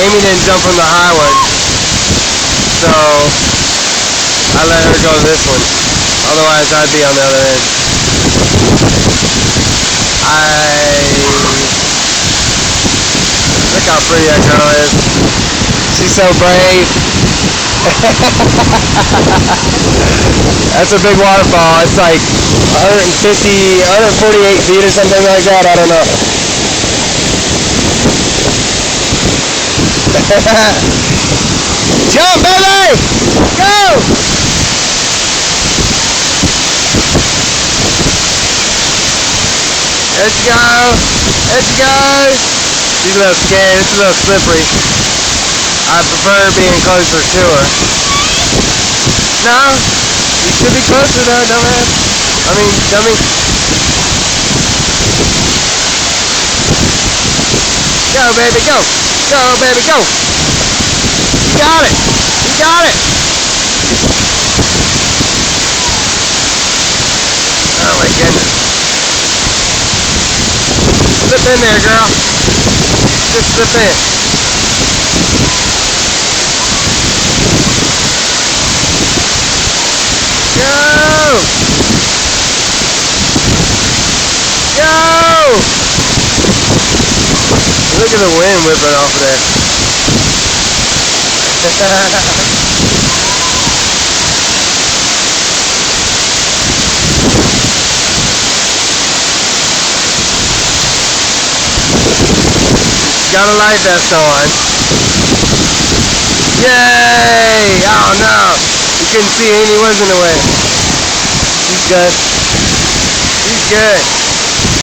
Amy didn't jump on the high one, so I let her go to this one. Otherwise, I'd be on the other end. Look how pretty that girl is. She's so brave. That's a big waterfall. It's like 148 feet or something like that. I don't know. Jump, baby! Go! There she goes. There she goes. She's a little scared. It's a little slippery. I prefer being closer to her. No, you should be closer though, dumbass. I mean, dummy. Go, baby, go. Go, baby, go. You got it. You got it. Oh my goodness. Slip in there, girl. Just slip in. Go! Go! Look at the wind whipping off of there. Got a life vest on. Yay! Oh no! You couldn't see Amy was in the way. She's good. She's good.